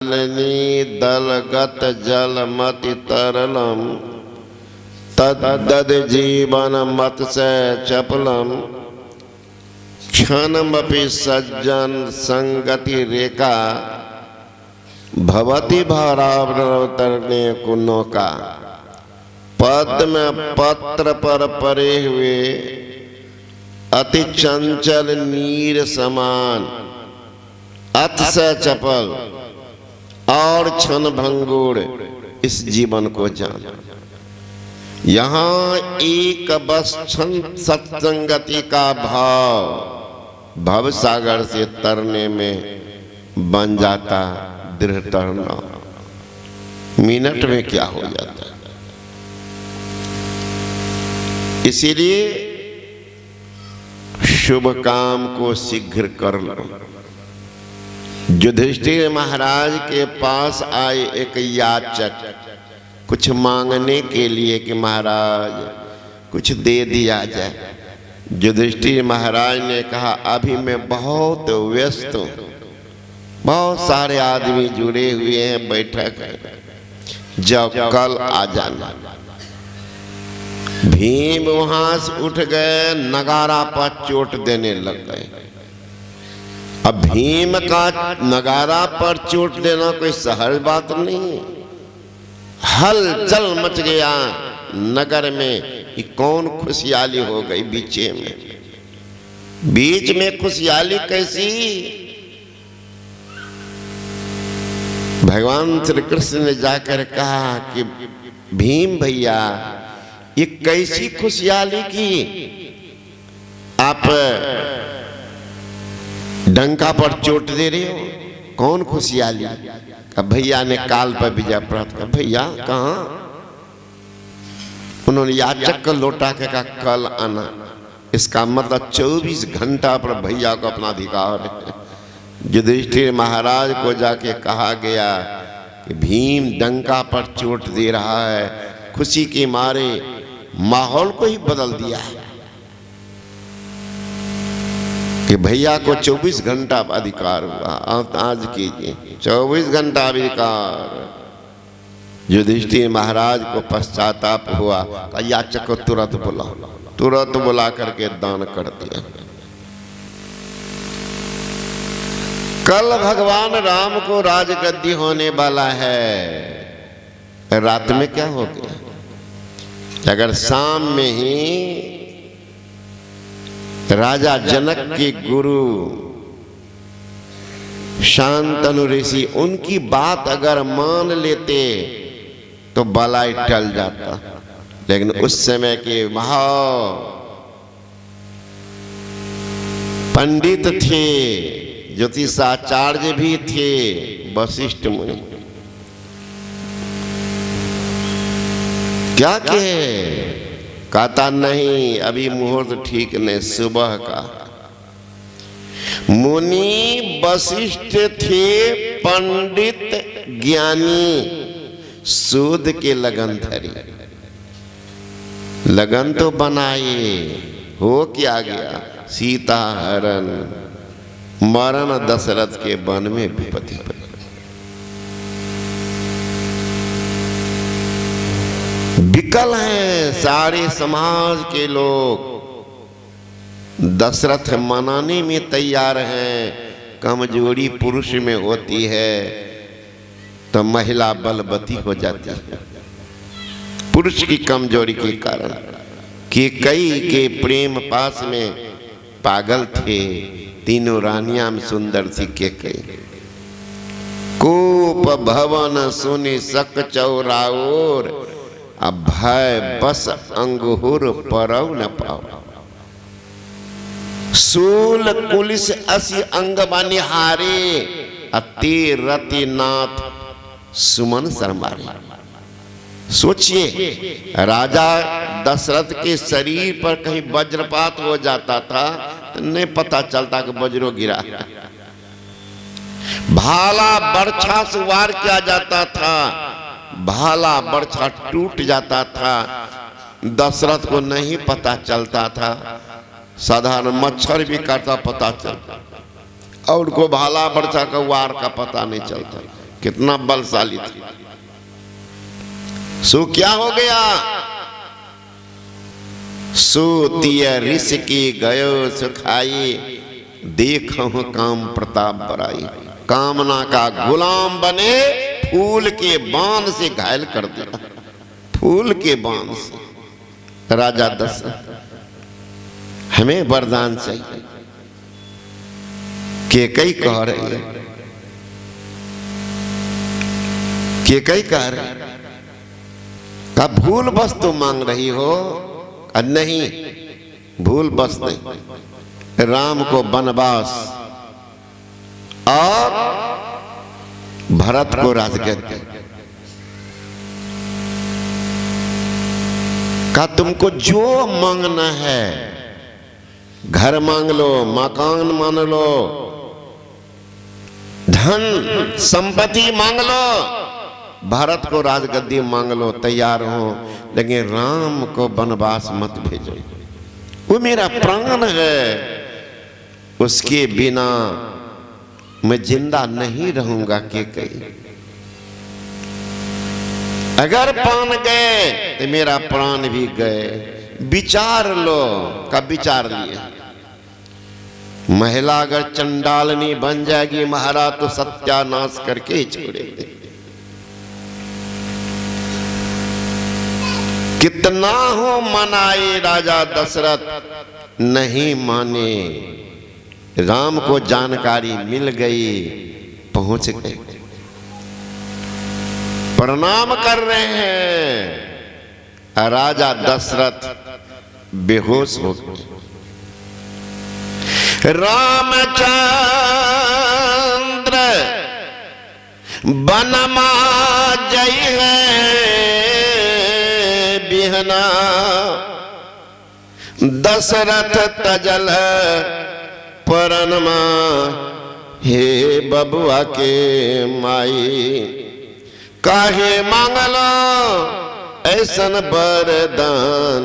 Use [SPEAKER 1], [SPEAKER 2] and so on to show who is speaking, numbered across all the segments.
[SPEAKER 1] नलिनी दलगत जलमति तरलम तद्दद जीवन मत्स्य चपलम क्षणमपि सज्जन संगति रेखा भवति भारावतरने को नौका। पद्म पत्र पर परे हुए अति चंचल नीर समान अतिशय चपल और क्षण भंगुर इस जीवन को जान। यहाँ एक बस क्षण सत्संगति का भाव भव सागर से तरने में बन जाता दृढ़ तरना। मिनट में क्या हो जाता। इसीलिए शुभ काम को शीघ्र कर लो। युधिष्ठिर महाराज के पास आए एक याचक कुछ मांगने के लिए कि महाराज कुछ दे दिया जाए। युधिष्ठिर महाराज ने कहा अभी मैं बहुत व्यस्त हूँ, बहुत सारे आदमी जुड़े हुए हैं, बैठक है, जब कल आ जाना। भीम वहां से उठ गए, नगारा पर चोट देने लग गए। अब भीम का नगारा पर चोट देना कोई सहज बात नहीं। हलचल मच गया नगर में कि कौन खुशहाली हो गई। बीच में खुशहाली कैसी। भगवान श्री कृष्ण ने जाकर कहा कि भीम भैया ये कैसी खुशहाली की आप डंका पर चोट दे रहे हो, कौन खुशहाली। भैया ने काल पर विजय प्राप्त कर। भैया कहाँ। उन्होंने याचक को लौटा के कहा कल आना। इसका मतलब 24 घंटा पर भैया को अपना अधिकार है। युधिष्ठिर महाराज को जाके कहा गया कि भीम डंका पर चोट दे रहा है। खुशी के मारे माहौल को ही बदल दिया है कि भैया को 24 घंटा अधिकार हुआ। आज कीजिए 24 घंटा अधिकार। युधिष्ठिर महाराज को पश्चाताप हुआ। याचक को तुरंत बुला करके दान कर दिया। कल भगवान राम को राजगद्दी होने वाला है। रात में क्या हो गया। अगर शाम में ही राजा जनक के गुरु शांतनु ऋषि उनकी बात अगर मान लेते तो बलाई टल जाता। लेकिन उस समय के महा पंडित थे, ज्योतिषाचार्य भी थे, वशिष्ठ मुनि। क्या कहे। कहता नहीं अभी मुहूर्त ठीक नहीं, सुबह का। मुनि वशिष्ठ थे, पंडित ज्ञानी, सूद के लगन धरी। लगन तो बनाए, हो क्या गया। सीता हरण, मरण दशरथ के वन में विपत्ति। विकल हैं सारे समाज के लोग। दशरथ मनाने में तैयार हैं। कमजोरी पुरुष में होती है तो महिला बलवती हो जाती है। पुरुष की कमजोरी के कारण कि कई के प्रेम पास में पागल थे। तीनों रानियां में सुंदर थी के कई। कोप भवन सुनि सक चौराओर, अब भय बस अंगुर परव न पाओ। सूल कुलिस असि अंग बनिहारे, अति रति नाथ सुमन शर्मारे। सोचिए राजा दशरथ के शरीर पर कहीं वज्रपात हो जाता था तो नहीं पता चलता कि वज्रो गिरा। भाला बर्छा से वार किया जाता था, भाला बर्छा टूट जाता था, दशरथ को नहीं पता चलता था। साधारण मच्छर भी काटता पता चलता, और को भाला बर्छा का वार का पता नहीं चलता। कितना बलशाली थी। सो क्या हो गया? सूतिय ऋषि की गयो सुखाई, देखो काम प्रताप बड़ाई। कामना का गुलाम बने, फूल के बाण से घायल कर दिया। फूल के बाण से। राजा दशरथ, हमें वरदान चाहिए। कैकेयी कह रही है, कैकेयी कह रही का भूल बस तो मांग रही हो? नहीं, भूल बस नहीं, राम को वनवास और भरत को राजगद्दी का। तुमको जो मांगना है, घर मांग लो, मकान मांग लो, धन संपत्ति मांग लो, भारत को राजगद्दी मांग लो, तैयार हो, लेकिन राम को वनवास मत भेजो। वो मेरा प्राण है, उसके बिना मैं जिंदा नहीं रहूंगा। कैकेयी, अगर प्राण गए तो मेरा प्राण भी गए। विचार लो। कब विचार लिए? महिला अगर चंडालनी बन जाएगी महाराज तो सत्यानाश करके ही छोड़ेंगे। कितना हो मनाए राजा दशरथ, नहीं माने। राम को जानकारी मिल गई, पहुंच गए, प्रणाम कर रहे हैं। राजा दशरथ बेहोश हो गए। रामचंद्र बनमा जय है बिहना, दशरथ तजल परनमा, हे बबुआ के माई। काहे मांगलो ऐसन वरदान,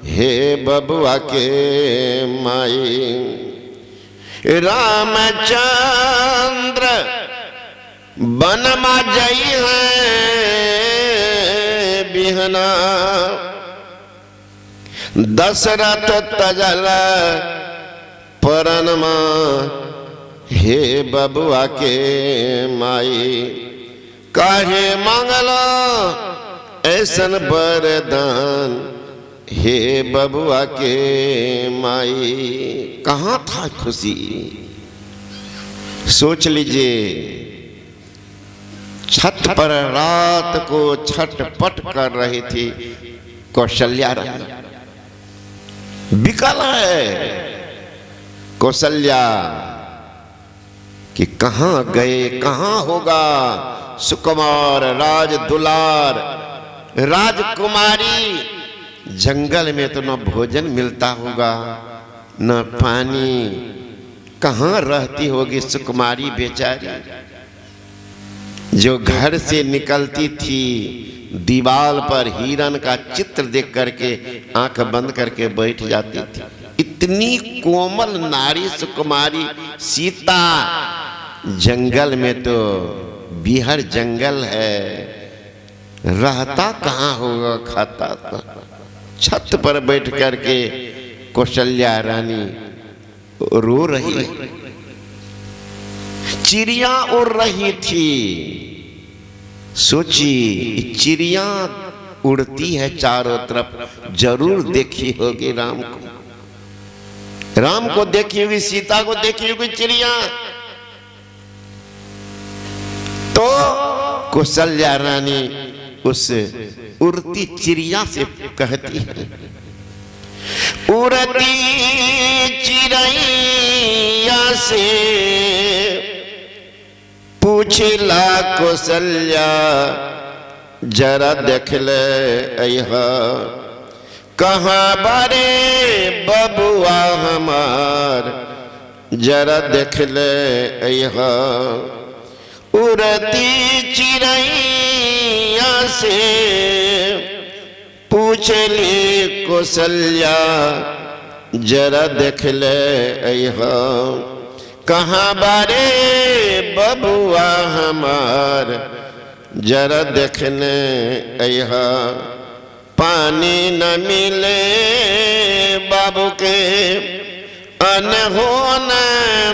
[SPEAKER 1] हे बबुआ के माई। रामचंद्र बनमा जई है बिहना, दशरथ तजल परनमा, हे बबुआ के माई। काहे मांगलो ऐसन वरदान, हे बबुआ के माई। कहाँ था खुशी? सोच लीजिए, छत पर रात को छटपट कर रही थी कौशल्या रानी। विकल है कौशल्या कि कहाँ गए, कहाँ होगा सुकुमार राज दुलार राजकुमारी। जंगल में तो न भोजन मिलता होगा न पानी, कहाँ रहती होगी सुकुमारी बेचारी, जो घर से निकलती थी दीवार पर हिरण का चित्र देख करके आंख बंद करके बैठ जाती थी। इतनी कोमल नारी सुकुमारी सीता। जंगल में तो बिहार जंगल है, रहता कहाँ होगा, खाता था। छत पर बैठ करके कौशल्या रानी रो रही, चिड़िया उड़ रही थी। सोची चिड़िया उड़ती है चारों तरफ, जरूर देखी होगी राम को, राम को देखी होगी, सीता को देखी होगी चिड़िया। तो कौशल्या रानी उस उड़ती चिड़िया से कहती है, उड़ती चिड़ैया से पूछला कौशल्या, जरा देख ले अइहा, कहाँ बारे बबुआ हमार, जरा देख ले अइहा। उड़ती चिड़ैया से पूछली कौशल्या, जरा देख ले अइहा, कहाँ बारे बबुआ हमार जरा देखने अहा, पानी न मिले बाबू के अनहोन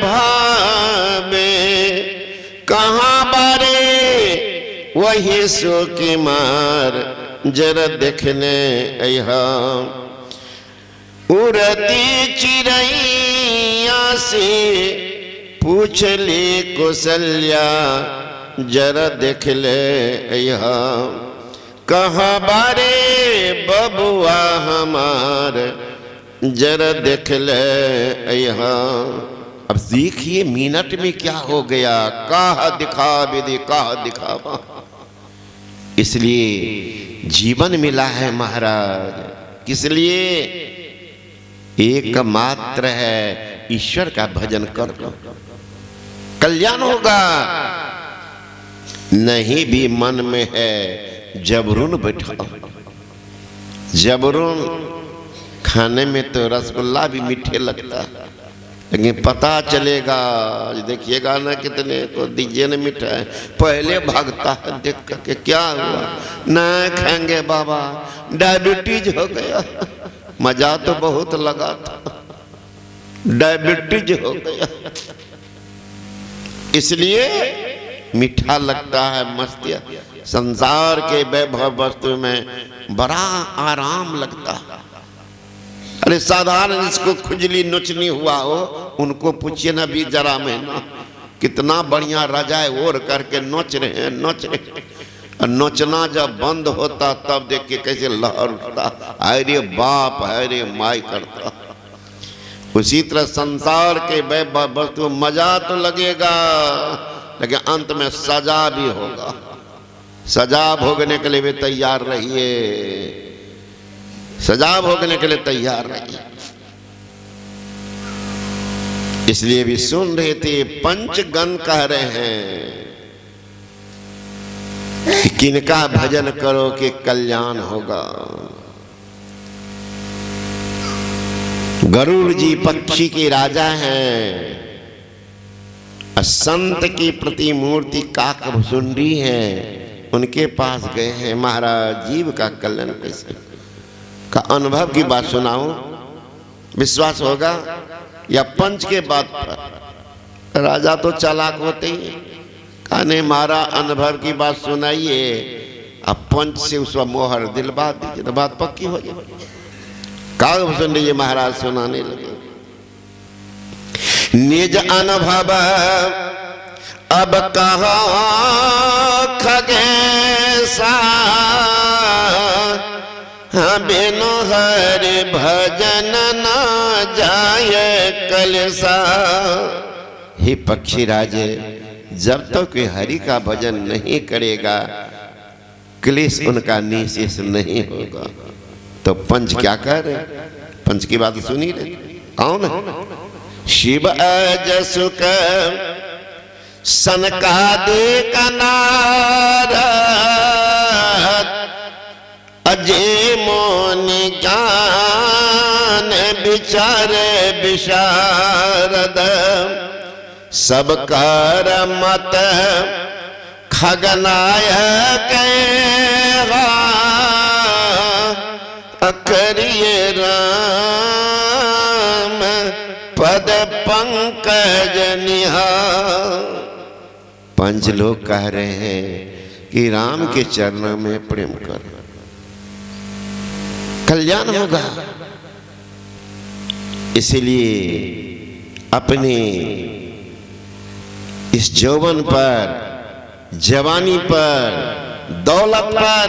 [SPEAKER 1] भावे, कहाँ बारे वही सो की मार जरा देखने अहा, उड़ती चिड़ैया से पूछ ली कौशल्या जरा देख ले अहा, कहाँ बारे बबुआ हमार जरा देख ले अहा। अब देखिए मिनट में क्या हो गया, कहा दिखा विधि कहा दिखावा। इसलिए जीवन मिला है महाराज, किस लिए? एकमात्र है ईश्वर का भजन कर लो, कल्याण होगा। नहीं भी मन में है जबरून बैठाओ, जबरून खाने में तो रसगुल्ला भी मीठे लगता है, लेकिन पता चलेगा देखिएगा ना कितने को दीजिए ना मिठाई, पहले भागता है देख करके क्या हुआ, ना खाएंगे बाबा डायबिटीज हो गया। मजा तो बहुत लगा था, डायबिटीज हो गया। इसलिए मीठा लगता है मस्तिया, संसार के वैभव वस्तु में बड़ा आराम लगता है। अरे साधारण जिसको खुजली नोचनी हुआ हो उनको पूछिए ना भी जरा महीना, कितना बढ़िया रजाए ओढ़ करके नोच रहे हैं, नोच रहे हैं। नोचना जब बंद होता तब देख के कैसे लहर उठता, अरे बाप अरे माई करता। उसी तरह संसार के वैभव वस्तु मजा तो लगेगा, लेकिन अंत में सजा भी होगा। सजा भोगने के लिए भी तैयार रहिए, सजा भोगने के लिए तैयार रहिए। इसलिए भी सुन रहे थे पंचगण कह रहे हैं कि किनका भजन करो कि कल्याण होगा। गरुड़ जी पक्षी के राजा हैं, संत की प्रतिमूर्ति काकभुसुंडी है, उनके पास गए हैं महाराज जीव का कल्याण कैसे का अनुभव की बात सुनाओ, विश्वास होगा या पंच के बात पर? राजा तो चालाक होते ही, कहने मारा अनुभव की बात सुनाइए, अब पंच से उसका मोहर दिलवा दीजिए तो बात पक्की हो जाए। काकभुसुंडी जी महाराज सुनाने लगे, निज अनुभव अब कहा खगेसा, बिनु हरि भजन न जाए कलसा। हे पक्षी राजे, जब तक कोई हरि का भजन नहीं करेगा क्लेश उनका निशेष नहीं होगा। तो पंच क्या कर रहे? पंच की बात सुनी रहे, कौन है? शिव अजसुक सनकादिक नारद, अजय मोनि ज्ञान विचार विशारद, सब कर मत खगनायक अकरिय राम पद पंकज निहार। पंच लोग कह रहे हैं कि राम के चरणों में प्रेम कर, कल्याण होगा। इसीलिए अपने इस यौवन पर, जवानी पर, दौलत पर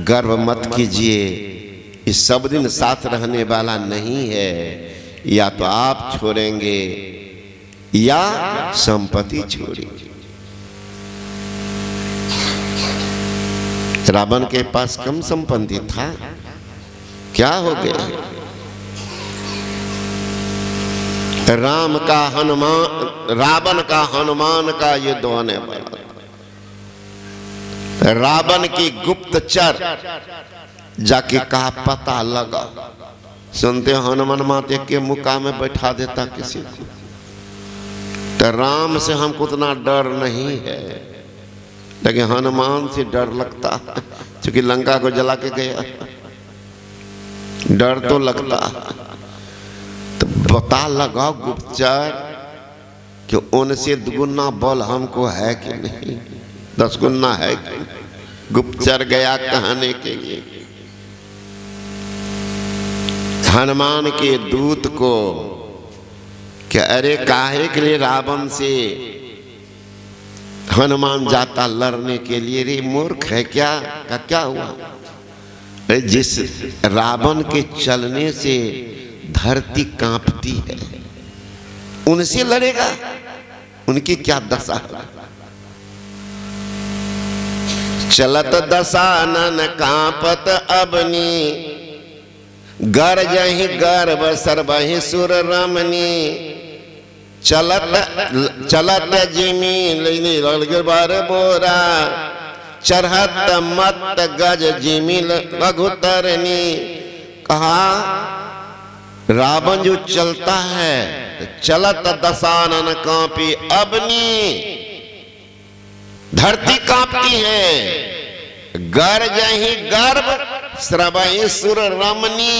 [SPEAKER 1] गर्व मत कीजिए। इस सब दिन साथ रहने वाला नहीं है, या तो आप छोड़ेंगे या संपत्ति छोड़ेंगे। रावण के पास कम संपत्ति था, क्या हो गया? राम का हनुमान, रावण का हनुमान का युद्ध होने वाला। रावण की गुप्तचर जाके कहा पता लगा, सुनते हनुमान माते के मुकाम में बैठा देता किसी को। तो राम से हमको उतना डर नहीं है, लेकिन हनुमान से डर लगता है, क्योंकि लंका को जला के गया, डर तो लगता। तो पता लगाओ गुप्तचर कि उनसे दुगुना बल हमको है कि नहीं, 10 गुना है कि। गुप्तचर गया कहने के लिए हनुमान के दूत को कि अरे काहे के लिए रावण से हनुमान जाता लड़ने के लिए, रे मूर्ख है क्या? क्या हुआ? अरे जिस रावण के चलने से धरती कांपती है, उनसे लड़ेगा? उनकी क्या दशा? चलत दशानन कांपत अबनी, गरजहि गर्भ सर्वहि सुर रमनी। चलत जिमी बार बोरा, चढ़त मत गज जिमी लघुतरनी। कहा रावण जो चलता है, चलत दशानन कांपी अबनी, धरती कांपती है। गरजहि गर्भ श्रवहि सुर रमनी,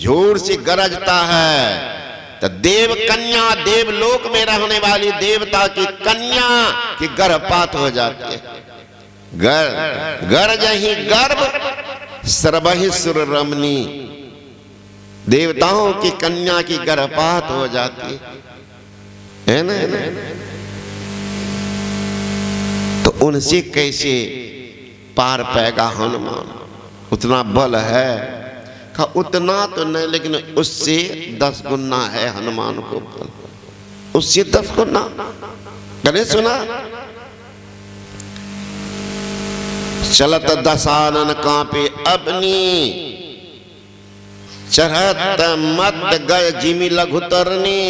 [SPEAKER 1] जोर से गरजता है। तो देव कन्या, देवलोक में रहने वाली देवता की कन्या की गर्भपात हो जाती है। गरजहि गर्भ श्रवहि सुर रमनी, देवताओं की कन्या की गर्भपात हो जाती है ना। तो उनसे कैसे पार पाएगा हनुमान? उतना बल है? का उतना तो नहीं, लेकिन उससे 10 गुना है हनुमान को बल, उससे 10 गुना। कने सुना? चलत दशानन कांपे अबनी, चढ़त मत गज जिमी लघुतरनी।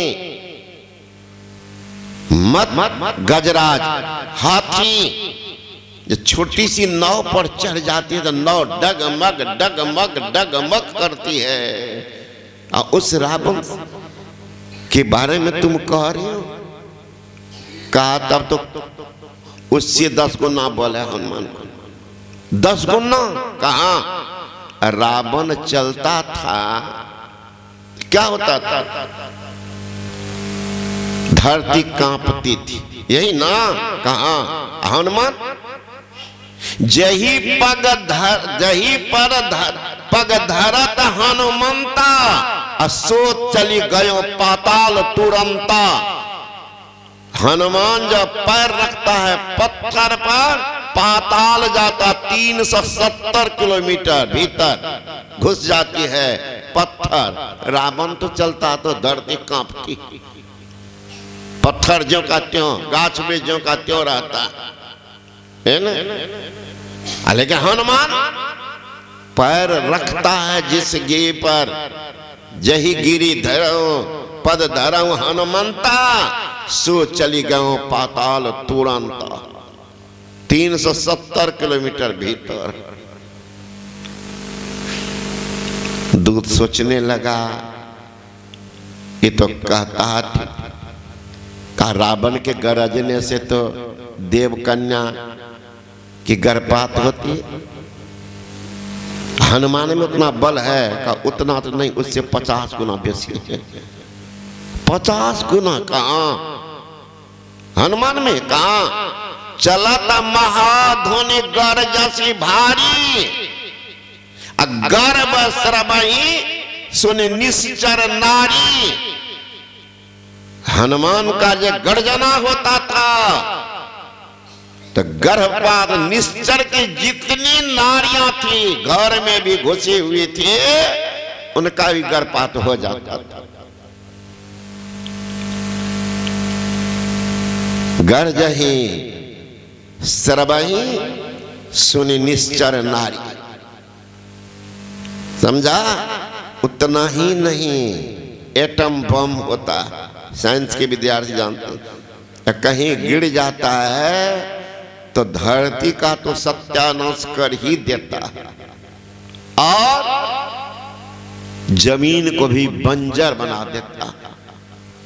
[SPEAKER 1] मत गजराज हाथी जो छोटी सी नाव पर चढ़ जाती है तो नाव डगमग डगमग डगमग करती है। और उस रावण के बारे में तुम कह रहे हो, कहा तब तो उससे 10 गुना बल है हनुमान को। 10 गुना कहा? रावण चलता था, क्या होता था? धरती कांपती थी, यही ना कहा हनुमान? जही पर पग धरत हनुमंता, असो चली गयो पाताल तुरंता। हनुमान जब पैर रखता है पत्थर पर, पाताल जाता 370 किलोमीटर भीतर घुस जाती है पत्थर। रावण तो चलता तो धरती कांपती, पत्थर ज्यों का त्यों, गाछ में ज्यों का त्यों रहता है ना। लेकिन हनुमान पैर रखता है जिस गिरी पर, जही गिरी धरो पद धरो हनुमंता, सो चली गयो पाताल तुरंत। 370 किलोमीटर भीतर। दूत सोचने लगा, ये तो कहता का रावण के गरजने से तो देव कन्या की गर्भपात होती है। हनुमान में उतना बल है का? उतना तो नहीं, उससे 50 गुना बेसी है। 50 गुना कहा हनुमान में? कहा चलत महाधुनि गरजसी भारी, गर्भ श्रवहि सुन निश्चर नारी। हनुमान का जो गर्जना होता था तो गर्भपात निश्चर की जितनी नारियां थी घर में भी घुसी हुई थी, उनका भी गर्भपात हो जाता था। गर्जहि श्रवहि सुनि निश्चर नारी। समझा? उतना ही नहीं, एटम बम होता, साइंस के विद्यार्थी जानते हैं, कहीं गिर जाता है तो धरती का तो सत्यानाश कर ही देता है और जमीन को भी बंजर बना देता है।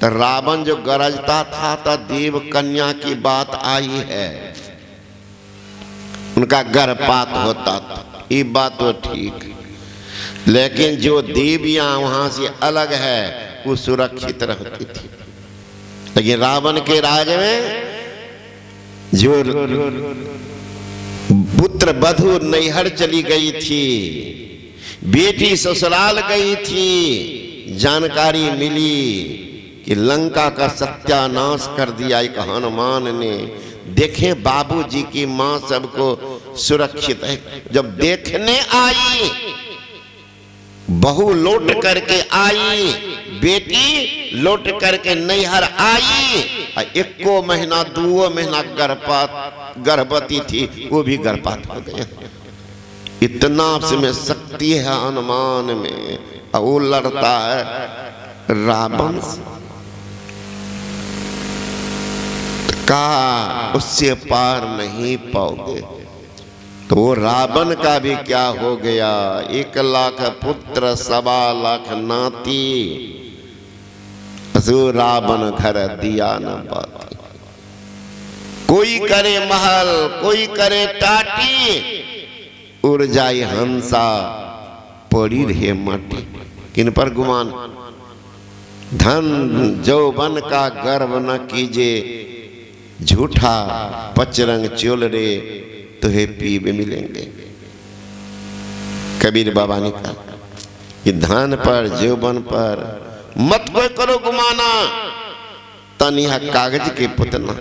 [SPEAKER 1] तो रावण जो गरजता था तो देव कन्या की बात आई है, उनका गर्भपात होता था, ये बात तो ठीक। लेकिन जो देवियां वहां से अलग है वो सुरक्षित रहती थी। लेकिन रावण के राज में जो पुत्र वधू नैहर चली गई थी, बेटी ससुराल गई थी, जानकारी मिली कि लंका का सत्यानाश कर दिया एक हनुमान ने। देखे बाबूजी की मां सबको सुरक्षित है। जब देखने आई, बहू लौट करके आई, बेटी लौट करके नैहर आई, एको महीना 2 महीना गर्भवती थी, वो भी गर्भपात हो गया। इतना उसमें शक्ति है हनुमान में, वो लड़ता है रावण से। कहा उससे पार नहीं पाओगे। तो वो रावण का भी क्या हो गया, 1 लाख पुत्र 1.25 लाख नाती, असु रावण घर दिया न पाती। कोई करे महल, कोई करे टाटी, उड़ जाए हंसा, पड़ी रहे माटी। किन पर गुमान, धन जौवन का गर्व न कीजे, झूठा पचरंग चोल रे, तो हे पीब मिलेंगे। कबीर बाबा ने कहा कि धन पर जौवन पर मत कोई करो गुमाना, तनिहा कागज के पुतना।